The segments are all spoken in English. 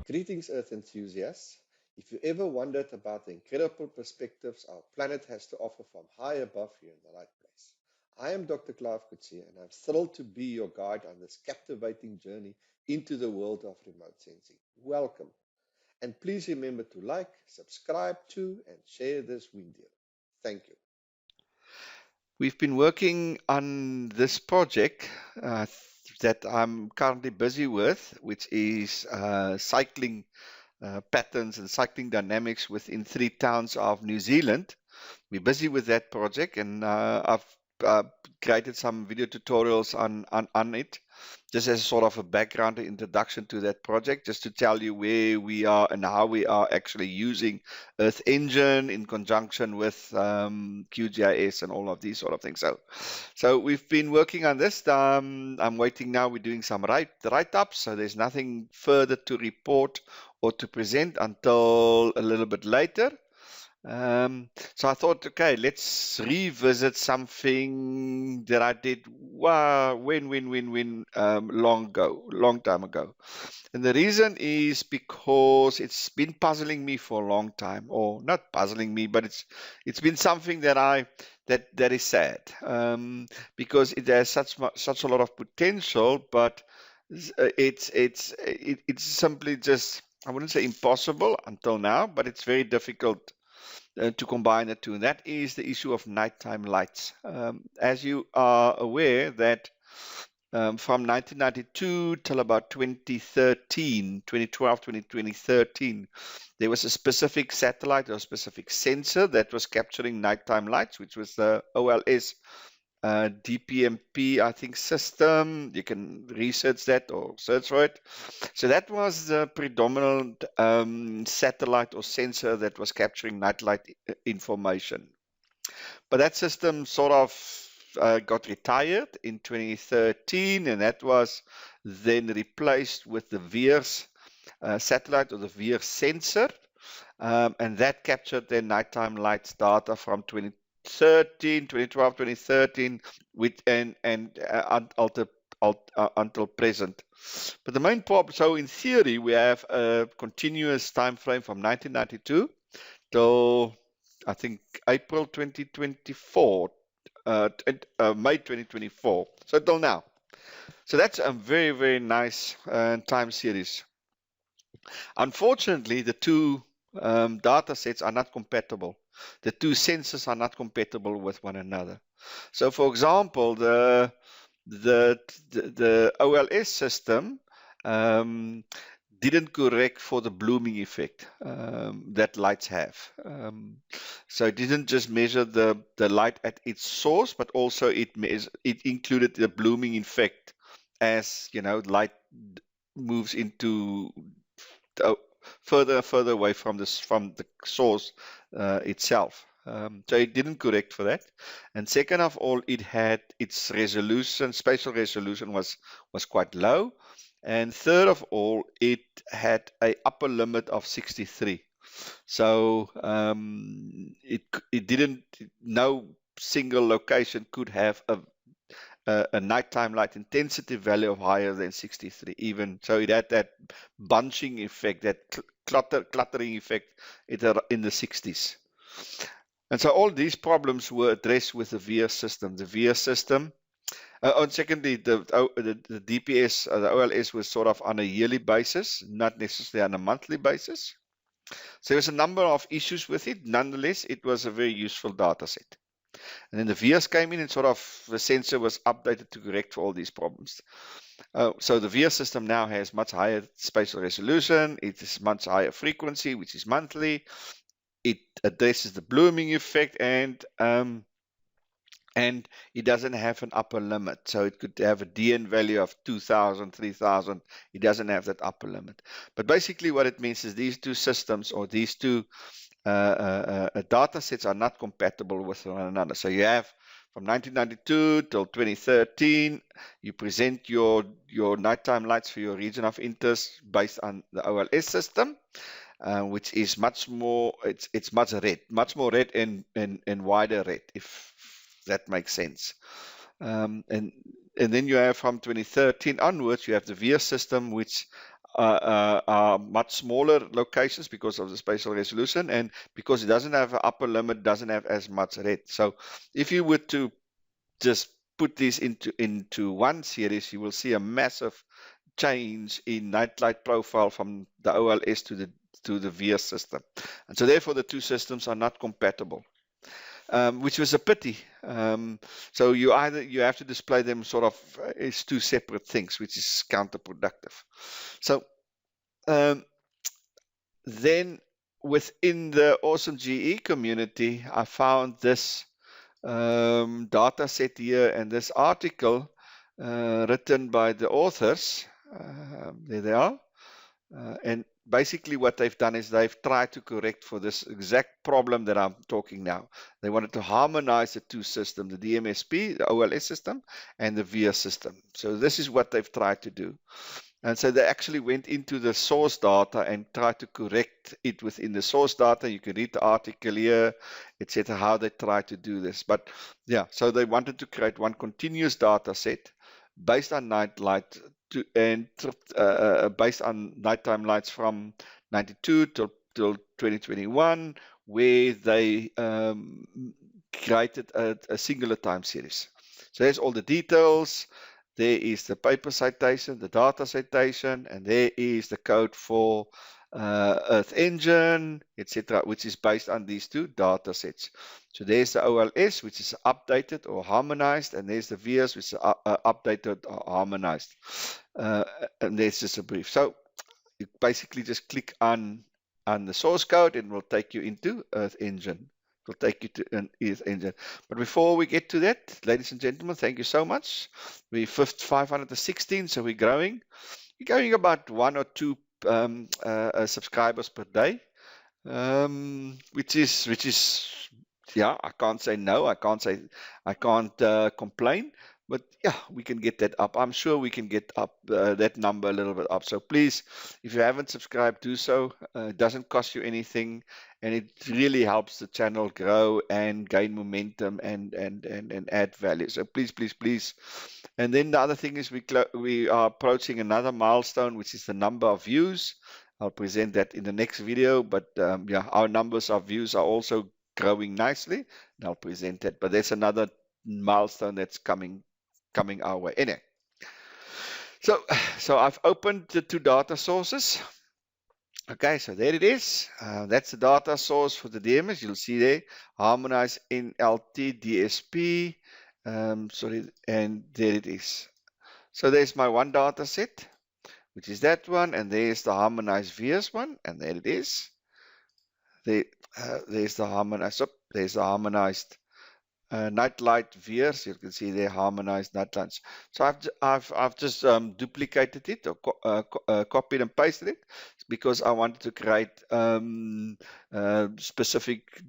Greetings, Earth enthusiasts. If you ever wondered about the incredible perspectives our planet has to offer from high above, you're in the right place. I am Dr. Clive Coetzee, and I'm thrilled to be your guide on this captivating journey into the world of remote sensing. Welcome. And please remember to like, subscribe to, and share this video. Thank you. We've been working on this project that I'm currently busy with, which is cycling patterns and cycling dynamics within 3 towns of New Zealand. We're busy with that project, and I've created some video tutorials on it, just as sort of a background introduction to that project, just to tell you where we are and how we are actually using Earth Engine in conjunction with QGIS and all of these sort of things. So we've been working on this. I'm waiting now. We're doing some write-ups, so there's nothing further to report or to present until a little bit later. So I thought, okay, let's revisit something that I did long time ago. And the reason is because it's been puzzling me for a long time, or not puzzling me, but it's been something that is sad, because it has such a lot of potential, but it's simply just, I wouldn't say impossible until now, but it's very difficult to combine the two, and that is the issue of nighttime lights. As you are aware that from 1992 till about 2013, there was a specific satellite or a specific sensor that was capturing nighttime lights, which was the OLS DPMP, I think, system. You can research that or search for it. So that was the predominant satellite or sensor that was capturing nightlight information. But that system sort of got retired in 2013, and that was then replaced with the VEERS satellite or the VEERS sensor. And that captured their nighttime lights data from 2012, 2013, until present. But the main problem, so in theory, we have a continuous time frame from 1992 till, I think, April 2024, May 2024, so till now. So that's a very, very nice time series. Unfortunately, the two data sets are not compatible. The two sensors are not compatible with one another. So, for example, the OLS system didn't correct for the blooming effect that lights have. So it didn't just measure the light at its source, but also it included the blooming effect as, you know, light moves into further away from the source itself. So it didn't correct for that. And second of all, it had its resolution, spatial resolution was quite low. And third of all, it had a upper limit of 63. So it didn't, no single location could have a nighttime light intensity value of higher than 63 even. So it had that bunching effect, that cluttering effect in the 60s. And so all these problems were addressed with the VEERS system. The VEERS system, and secondly, the DPS, the OLS was sort of on a yearly basis, not necessarily on a monthly basis. So there was a number of issues with it. Nonetheless, it was a very useful data set. And then the VEERS came in and sort of the sensor was updated to correct for all these problems. So the VEERS system now has much higher spatial resolution. It is much higher frequency, which is monthly. It addresses the blooming effect, and it doesn't have an upper limit. So it could have a DN value of 2,000, 3,000. It doesn't have that upper limit. But basically what it means is these two systems, or these two data sets, are not compatible with one another. So you have from 1992 till 2013, you present your nighttime lights for your region of interest based on the OLS system, which is much more, it's much more red and wider red, if that makes sense. And and then you have from 2013 onwards, you have the VIA system, which are much smaller locations because of the spatial resolution, and because it doesn't have an upper limit, doesn't have as much red. So if you were to just put these into one series, you will see a massive change in nightlight profile from the OLS to the VIA system. And so therefore the two systems are not compatible. Which was a pity. So you have to display them sort of as two separate things, which is counterproductive. So then within the Awesome GE community, I found this data set here and this article written by the authors. There they are. And basically what they've done is they've tried to correct for this exact problem that I'm talking now. They wanted to harmonize the two systems, the DMSP, the OLS system, and the VIA system. So this is what they've tried to do. And so they actually went into the source data and tried to correct it within the source data. You can read the article here, etc., how they tried to do this. But yeah, so they wanted to create one continuous data set based on night light and based on nighttime lights from 92 till 2021, where they created a singular time series. So there's all the details. There is the paper citation, the data citation, and there is the code for Earth Engine, etc., which is based on these two data sets. So there's the OLS, which is updated or harmonized, and there's the VIAs, which is updated or harmonized. And there's just a brief. So you basically just click on the source code, and it will take you into Earth Engine. Will take you to an Earth Engine. But before we get to that, ladies and gentlemen, thank you so much. We're 516, so we're growing. We're going about 1 or 2 subscribers per day, which is yeah, I can't say no. I can't complain. But yeah, we can get that up. I'm sure we can get up that number a little bit up. So please, if you haven't subscribed, do so. It doesn't cost you anything, and it really helps the channel grow and gain momentum and add value. So please, please, please. And then the other thing is we are approaching another milestone, which is the number of views. I'll present that in the next video. But yeah, our numbers of views are also growing nicely, and I'll present that. But there's another milestone that's coming our way. Anyway, so I've opened the two data sources. Okay, so there it is. That's the data source for the DMS. You'll see there, Harmonized NLT DSP. Sorry, and there it is. So there's my one data set, which is that one, and there's the Harmonized VS one, and there it is. There's the Harmonized. Oh, there's the Harmonized nightlight vias. You can see there harmonized nightlights. So I've just duplicated it or copied and pasted it because I wanted to create specific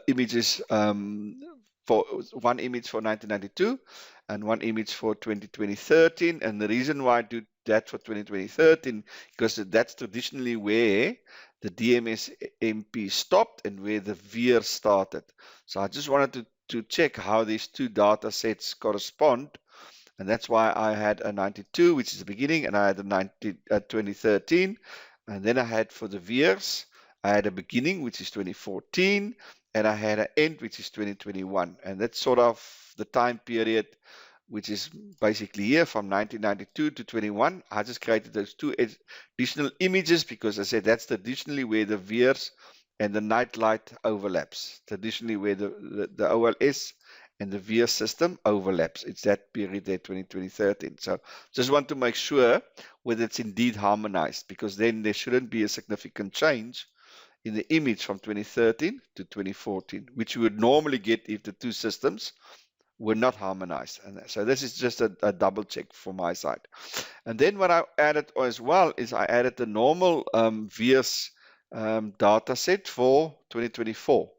images for one image for 1992 and one image for 2013. And the reason why I do that for 2013 because that's traditionally where the DMS MP stopped and where the VIA started. So I just wanted to check how these two data sets correspond, and that's why I had a 92, which is the beginning, and I had a 2013, and then I had for the VIAs, I had a beginning, which is 2014, and I had an end, which is 2021, and that's sort of the time period which is basically here from 1992 to 21. I just created those two additional images because I said that's traditionally where the VIAs and the nightlight overlaps. Traditionally where the OLS and the VIA system overlaps. It's that period there, 2013. So just want to make sure whether it's indeed harmonized, because then there shouldn't be a significant change in the image from 2013 to 2014, which you would normally get if the two systems were not harmonized. And so this is just a double check for my side. And then what I added as well is I added the normal VIAs data set for 2024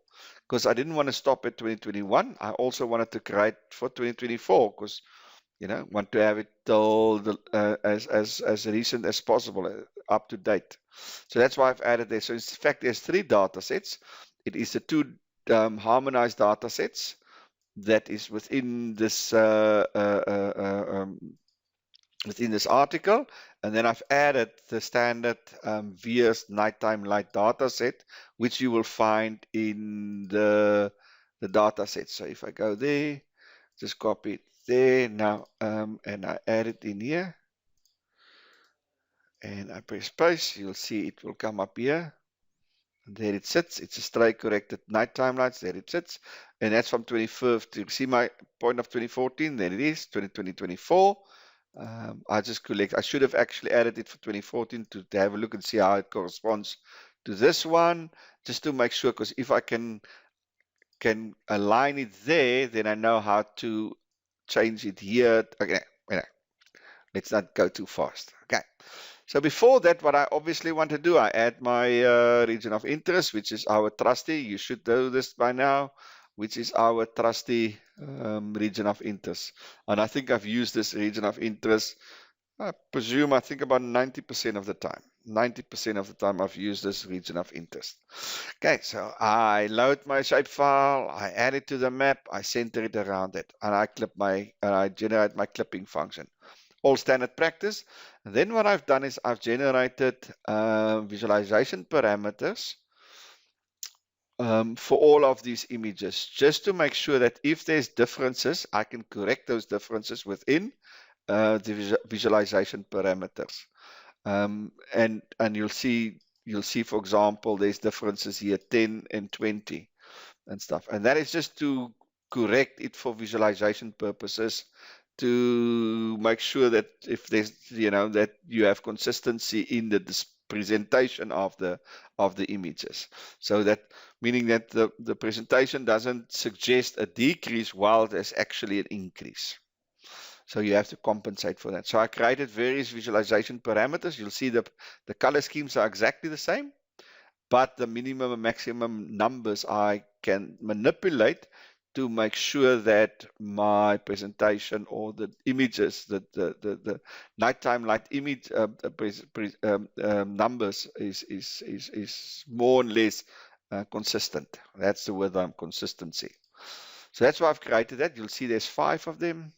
because I didn't want to stop at 2021. I also wanted to create for 2024 because want to have it till as recent as possible, up to date. So that's why I've added there. So in fact, there's three data sets. It is the two harmonized data sets that is within this within this article, and then I've added the standard VS nighttime light data set, which you will find in the data set. So if I go there, just copy it there now, and I add it in here, and I press space, you'll see it will come up here. And there it sits. It's a stray corrected nighttime lights. There it sits. And that's from 21st. You see my point of 2014. There it is, 2024. I just collect. I should have actually added it for 2014 to have a look and see how it corresponds to this one, just to make sure. Because if I can align it there, then I know how to change it here. Okay, let's not go too fast. Okay. So before that, what I obviously want to do, I add my region of interest, which is our trusty. You should know this by now, which is our trusty region of interest. And I think I've used this region of interest, I presume, I think about 90% of the time. 90% of the time I've used this region of interest. Okay, so I load my shapefile, I add it to the map, I center it around it, and I generate my clipping function. All standard practice. And then what I've done is I've generated visualization parameters for all of these images, just to make sure that if there's differences, I can correct those differences within the visualization parameters. And you'll see, for example, there's differences here, 10 and 20 and stuff. And that is just to correct it for visualization purposes, to make sure that if there's, that you have consistency in the presentation of the images. So that, meaning that the presentation doesn't suggest a decrease while there's actually an increase. So you have to compensate for that. So I created various visualization parameters. You'll see the color schemes are exactly the same, but the minimum and maximum numbers I can manipulate to make sure that my presentation or the images, the nighttime light image numbers is more or less consistent. That's the word, consistency. So that's why I've created that. You'll see there's 5 of them.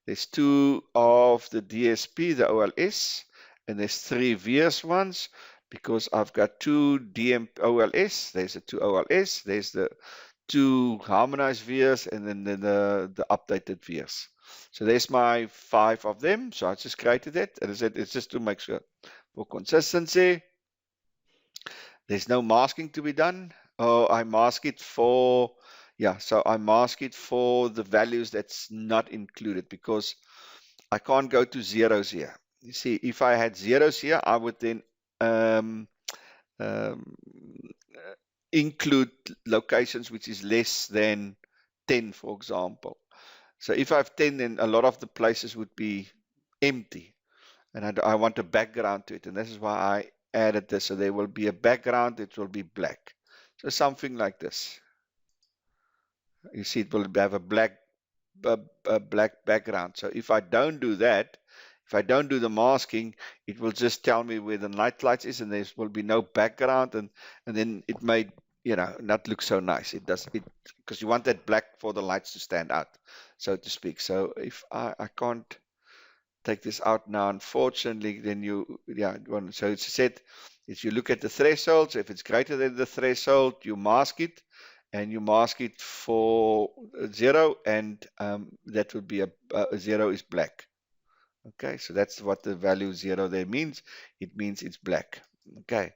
There's 2 of the DSP, the OLS, and there's 3 VS ones, because I've got 2 DM OLS. There's the 2 OLS, there's the 2 harmonized VS, and then the updated VS. So there's my 5 of them. So I just created that. And I said it's just to make sure for consistency. There's no masking to be done. Oh, I mask it for, yeah, so I mask it for the values that's not included, because I can't go to zeros here. You see, if I had zeros here, I would then um, include locations which is less than 10, for example. So if I have 10, then a lot of the places would be empty, and I want a background to it, and this is why I added this. So there will be a background, it will be black. So something like this. You see, it will have a black background. So if I don't do that, if I don't do the masking, it will just tell me where the night lights is, and there will be no background, and then it may, not look so nice. It does it because you want that black for the lights to stand out, so to speak. So if I can't take this out now, unfortunately, then so it's said, if you look at the threshold, so if it's greater than the threshold, you mask it, and you mask it for 0, and that would be a 0 is black. Okay, so that's what the value 0 there means. It means it's black. Okay,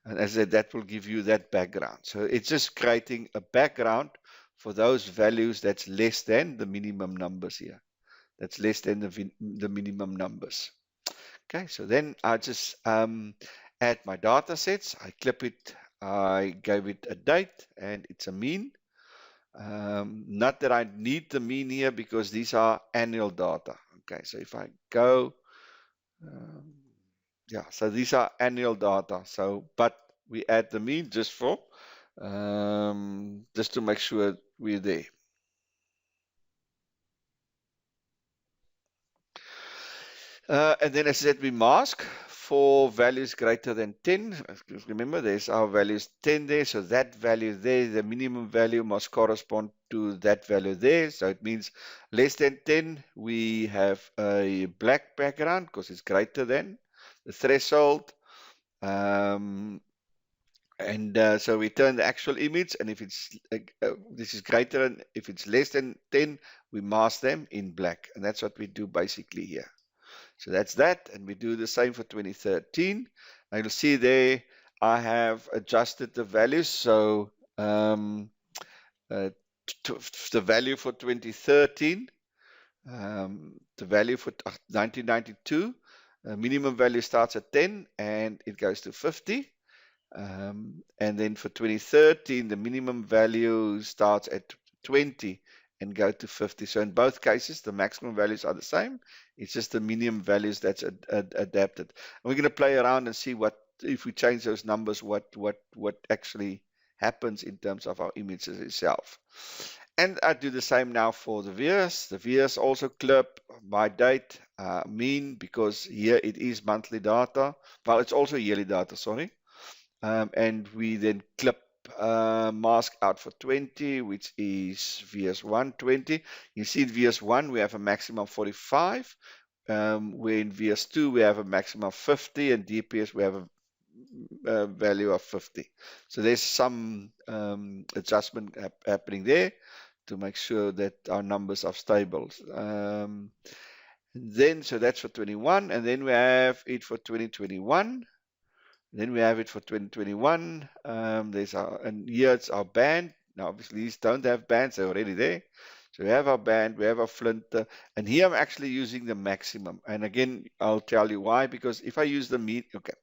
and as I said, that will give you that background. So it's just creating a background for those values that's less than the minimum numbers here. That's less than the minimum numbers. Okay, so then I just add my data sets. I clip it. I gave it a date, and it's a mean. Not that I need the mean here, because these are annual data. Okay, so if I go, yeah, so these are annual data. So, but we add the mean just for, just to make sure we're there. And then as I said, we mask for values greater than 10. Remember, there's our values 10 there, so that value there, the minimum value must correspond to that value there. So it means less than 10, we have a black background because it's greater than the threshold. So we turn the actual image, and if it's this is greater than, if it's less than 10, we mask them in black, and that's what we do basically here. So that's that, and we do the same for 2013. Now you'll see there I have adjusted the values. So the value for 2013, the value for 1992, minimum value starts at 10 and it goes to 50. And then for 2013, the minimum value starts at 20 and go to 50. So in both cases, the maximum values are the same. It's just the minimum values that's adapted. And we're going to play around and see what, if we change those numbers, what actually happens in terms of our images itself. And I do the same now for the VS. The VS also clip by date, mean, because here it is monthly data. Well, it's also yearly data, sorry. And we then clip mask out for 20, which is VS1 20. You see in VS1 we have a maximum of 45, where in VS2 we have a maximum of 50, and DPS we have a value of 50. So there's some adjustment happening there to make sure that our numbers are stable. So that's for 21, and then we have it for 2021. Then we have it for 2021. And here it's our band. Now, obviously, these don't have bands, they're already there. So we have our band, we have our flint, and here I'm actually using the maximum. And again, I'll tell you why, because if I use the mean, okay,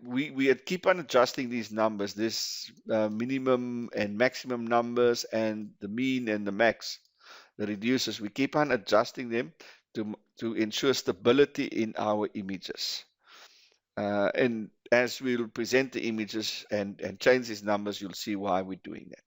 we keep on adjusting these numbers, this minimum and maximum numbers, and the mean and the max, the reducers. We keep on adjusting them to ensure stability in our images. And as we'll present the images and change these numbers, you'll see why we're doing that.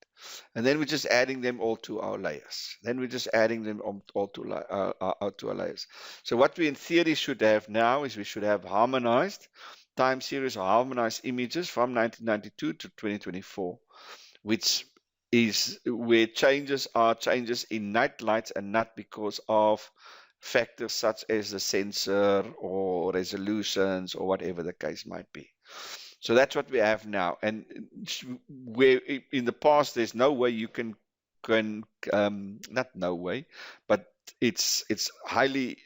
And then we're just adding them all to our layers. Then we're just adding them all to our layers. So what we in theory should have now is we should have harmonized time series or harmonized images from 1992 to 2024, which is where changes are changes in night lights and not because of factors such as the sensor or resolutions or whatever the case might be. So that's what we have now. And where in the past there's no way you can not no way, but it's highly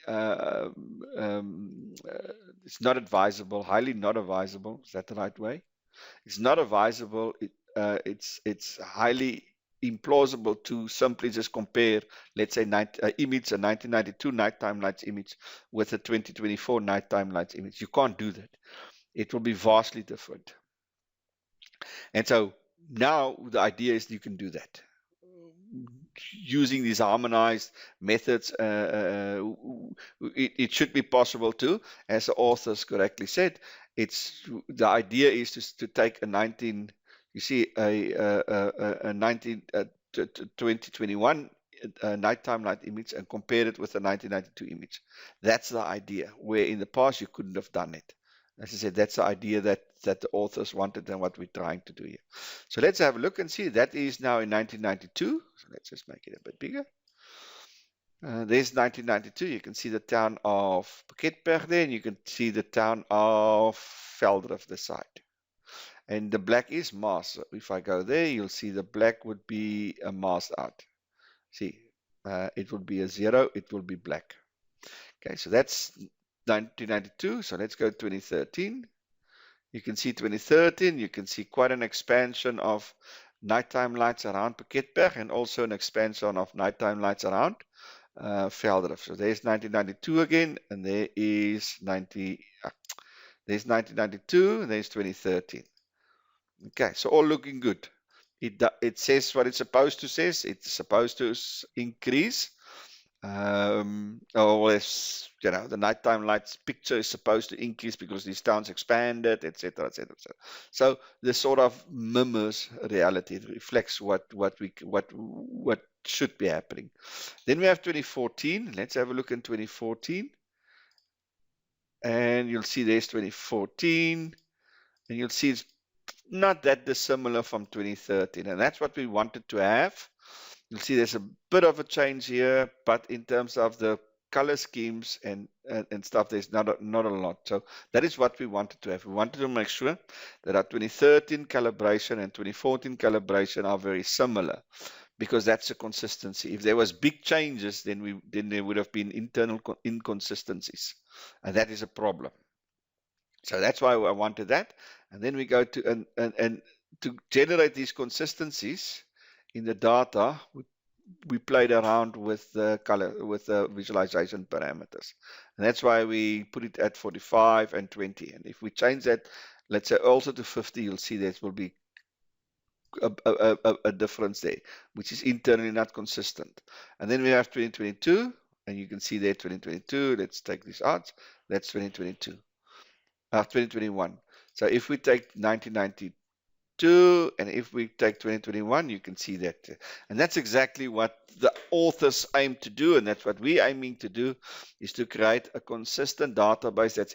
it's not advisable, highly not advisable. Is that the right way? It's not advisable. It's highly implausible to simply just compare, let's say, image, a 1992 nighttime lights image with a 2024 nighttime lights image. You can't do that. It will be vastly different. And so now the idea is you can do that. Using these harmonized methods, it should be possible to, as the authors correctly said. The idea is to take a 2021 nighttime light image and compare it with a 1992 image. That's the idea, where in the past you couldn't have done it. As I said, that's the idea that the authors wanted and what we're trying to do here. So let's have a look and see. That is now in 1992. So let's just make it a bit bigger. There's 1992. You can see the town of Pakketberg there, and you can see the town of Veldrift the side. And the black is masked. So if I go there, you'll see the black would be a masked out. See, it would be a 0. It will be black. Okay, so that's 1992. So let's go 2013. You can see 2013. You can see quite an expansion of nighttime lights around Pakketberg and also an expansion of nighttime lights around Veldrift. So there's 1992 again, and there's 1992, and there's 2013. Okay, so all looking good. It says what it's supposed to say. It's supposed to increase. Or as you know, the nighttime lights picture is supposed to increase because these towns expanded, etc., etc., etc. So this sort of mimics reality. It reflects what should be happening. Then we have 2014. Let's have a look in 2014. and you'll see there's 2014, and you'll see it's not that dissimilar from 2013, and that's what we wanted to have. You'll see there's a bit of a change here, but in terms of the color schemes and stuff, there's not a lot. So that is what we wanted to have. We wanted to make sure that our 2013 calibration and 2014 calibration are very similar, because that's a consistency. If there was big changes, then there would have been internal inconsistencies, and that is a problem. So that's why I wanted that. And then we go to and to generate these consistencies in the data, we played around with the color, with the visualization parameters. And that's why we put it at 45 and 20. And if we change that, let's say also to 50, you'll see there will be a difference there, which is internally not consistent. And then we have 2022, and you can see there 2022. Let's take this out. That's 2022. 2021. So if we take 1992 and if we take 2021, you can see that. And that's exactly what the authors aim to do, and that's what we're aiming to do, is to create a consistent database that's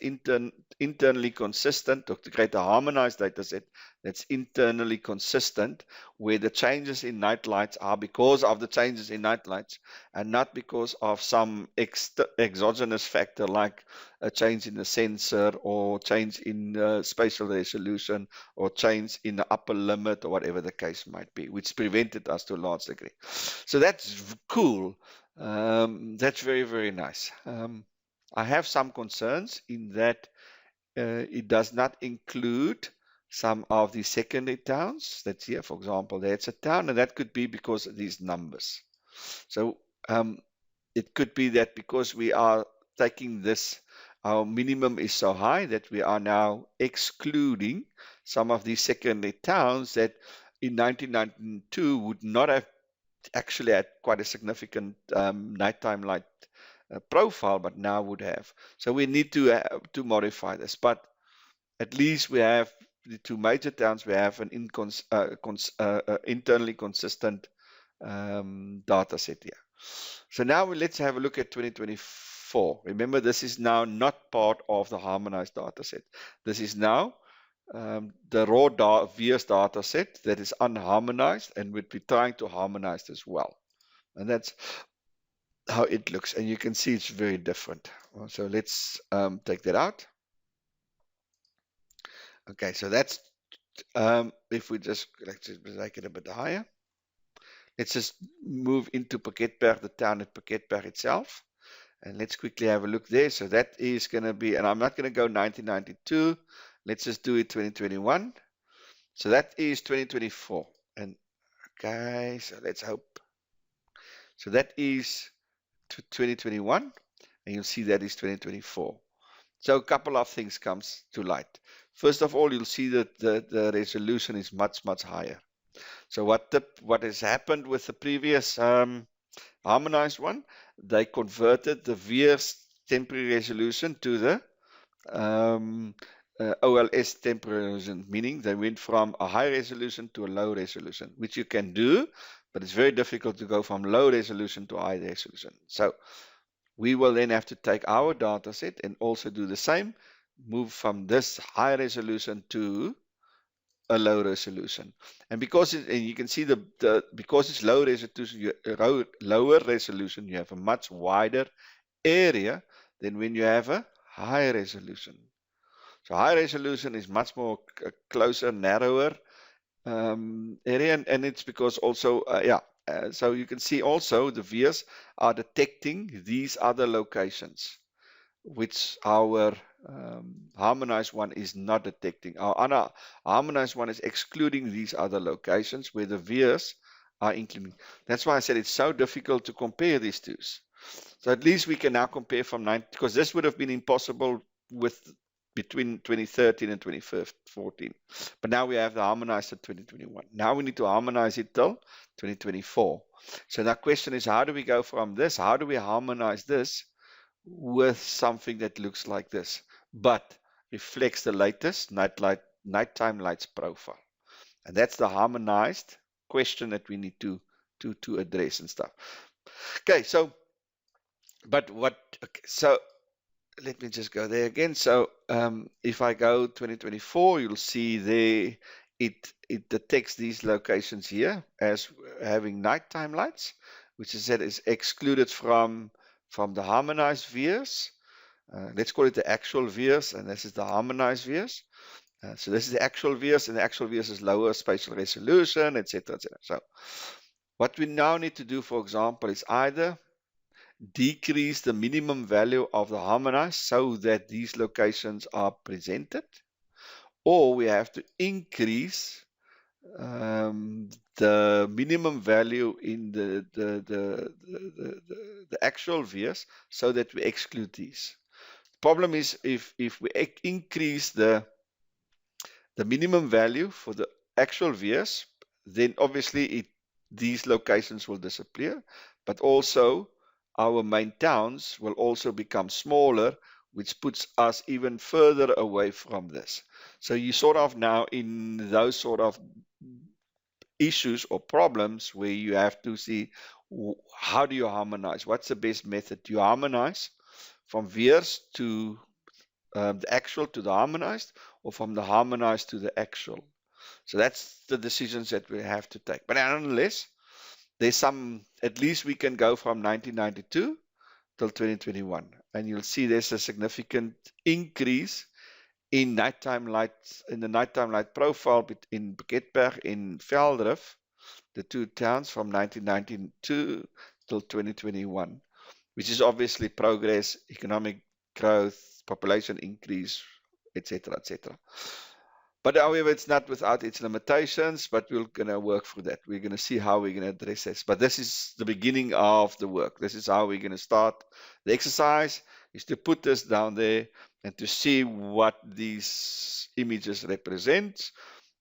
internally consistent, or to create a harmonized data set that's internally consistent, where the changes in night lights are because of the changes in night lights and not because of some exogenous factor like a change in the sensor or change in spatial resolution or change in the upper limit or whatever the case might be, which prevented us to a large degree. So that's cool. That's very, very nice. I have some concerns in that it does not include some of the secondary towns that's here. For example, there's a town, and that could be because of these numbers. So it could be that because we are taking this, our minimum is so high that we are now excluding some of these secondary towns that in 1992 would not have actually had quite a significant nighttime light profile, but now would have. So we need to modify this, but at least we have the two major towns. We have an internally consistent data set here. So now let's have a look at 2024. Remember, this is now not part of the harmonized data set. This is now the raw VS data set that is unharmonized, and we'll be trying to harmonize as well. And that's how it looks. And you can see it's very different. So let's take that out. Okay, so that's, if we just, let's just make it a bit higher. Let's just move into Pakketberg, the town at Pakketberg itself. And let's quickly have a look there. So that is going to be, and I'm not going to go 1992. Let's just do it 2021. So that is 2024. And okay, so let's hope. So that is 2021. And you'll see that is 2024. So a couple of things comes to light. First of all, you'll see that the resolution is much, much higher. So what has happened with the previous harmonized one, they converted the VS temporary resolution to the OLS temporary resolution, meaning they went from a high resolution to a low resolution, which you can do, but it's very difficult to go from low resolution to high resolution. So we will then have to take our data set and also do the same, move from this high resolution to a low resolution. And because and you can see because it's low resolution, lower resolution, you have a much wider area than when you have a high resolution. So high resolution is much more closer, narrower area, and it's because also, so you can see also the VS are detecting these other locations, which our harmonized one is not detecting. Our harmonized one is excluding these other locations where the VS are including. That's why I said it's so difficult to compare these two. So at least we can now compare from 9, because this would have been impossible between 2013 and 2014. But now we have the harmonized at 2021. Now we need to harmonize it till 2024. So the question is, how do we go from this? How do we harmonize this with something that looks like this, but reflects the latest nighttime lights profile? And that's the harmonized question that we need to address and stuff. Okay, so but what? Okay, so let me just go there again. So if I go 2024, you'll see there it detects these locations here as having nighttime lights, which is that is excluded from the harmonized views. Let's call it the actual views, and this is the harmonized views. So this is the actual views, and the actual views is lower spatial resolution, etc., etc. So what we now need to do, for example, is either decrease the minimum value of the harmonized so that these locations are presented, or we have to increase the minimum value in the actual views so that we exclude these. Problem is if we increase the minimum value for the actual views, then obviously these locations will disappear, but also our main towns will also become smaller, which puts us even further away from this. So you sort of now in those sort of issues or problems where you have to see how do you harmonize? What's the best method? Do you harmonize from views to the actual to the harmonized, or from the harmonized to the actual? So that's the decisions that we have to take. But nonetheless, there's some, at least we can go from 1992 till 2021. And you'll see there's a significant increase in nighttime lights, in the nighttime light profile in Piketberg, in Veldrif, the two towns from 1992 till 2021, which is obviously progress, economic growth, population increase, etc., etc. But however, it's not without its limitations, but we're going to work through that. We're going to see how we're going to address this. But this is the beginning of the work. This is how we're going to start. The exercise is to put this down there and to see what these images represent,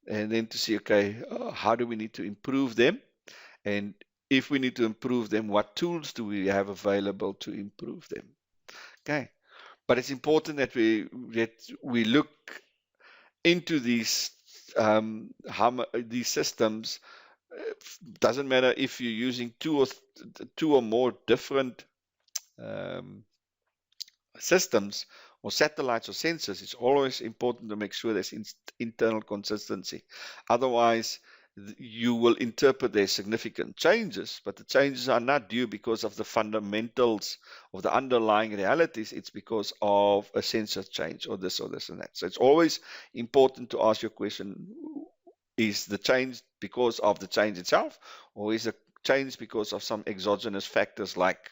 and then to see, okay, how do we need to improve them? And if we need to improve them, what tools do we have available to improve them? Okay. But it's important that we look into these systems. Doesn't matter if you're using two or more different um, systems or satellites or sensors. It's always important to make sure there's internal consistency. Otherwise, you will interpret there's significant changes, but the changes are not due because of the fundamentals of the underlying realities. It's because of a sensor change or this and that. So it's always important to ask your question, is the change because of the change itself, or is the change because of some exogenous factors like,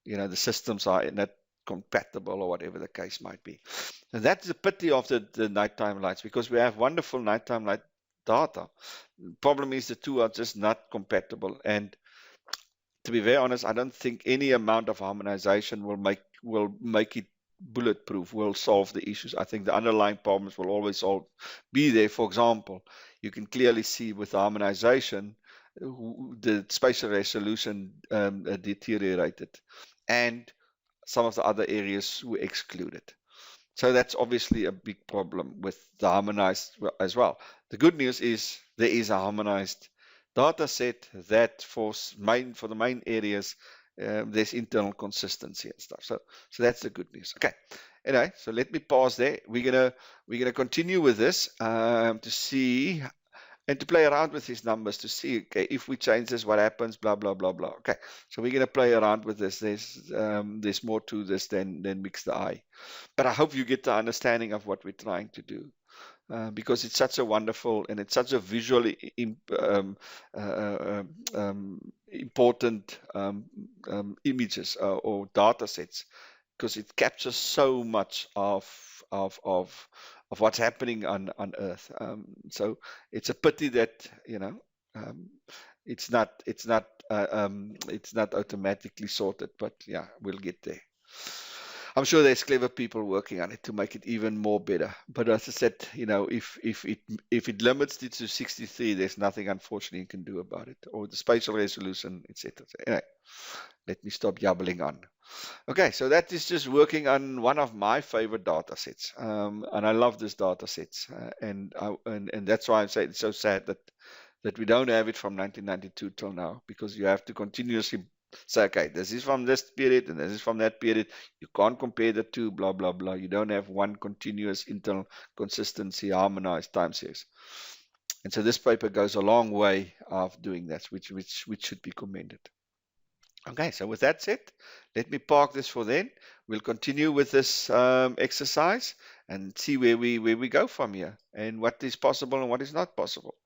the systems are not compatible or whatever the case might be. And that's the pity of the nighttime lights, because we have wonderful nighttime light data. The problem is the two are just not compatible. And to be very honest, I don't think any amount of harmonization will make it bulletproof, will solve the issues. I think the underlying problems will always be there. For example, you can clearly see with harmonization, the spatial resolution deteriorated, and some of the other areas were excluded. So that's obviously a big problem with the harmonized as well. The good news is there is a harmonized data set that for the main areas, there's internal consistency and stuff. So that's the good news. Okay. Anyway, so let me pause there. We're gonna continue with this to see and to play around with these numbers to see, okay, if we change this, what happens, blah, blah, blah, blah. Okay, so we're going to play around with this. There's more to this than meets the eye. But I hope you get the understanding of what we're trying to do. Because it's such a wonderful and it's such a visually important images or data sets, because it captures so much of what's happening on Earth. So it's a pity that it's not automatically sorted, but yeah, we'll get there. I'm sure there's clever people working on it to make it even more better. But as I said, if it limits it to 63, there's nothing unfortunately you can do about it, or the spatial resolution, etc. Anyway, let me stop yabbling on. Okay, so that is just working on one of my favorite data sets, and I love this data sets, and that's why I say it's so sad that we don't have it from 1992 till now, because you have to continuously So, okay, this is from this period and this is from that period. You can't compare the two, blah, blah, blah. You don't have one continuous internal consistency harmonized time series. And so this paper goes a long way of doing that, which should be commended. Okay, so with that said, let me park this for then. We'll continue with this exercise and see where we go from here and what is possible and what is not possible.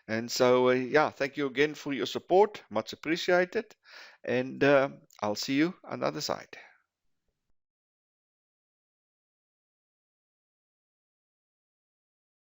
And so, yeah, thank you again for your support. Much appreciated. And I'll see you on the other side.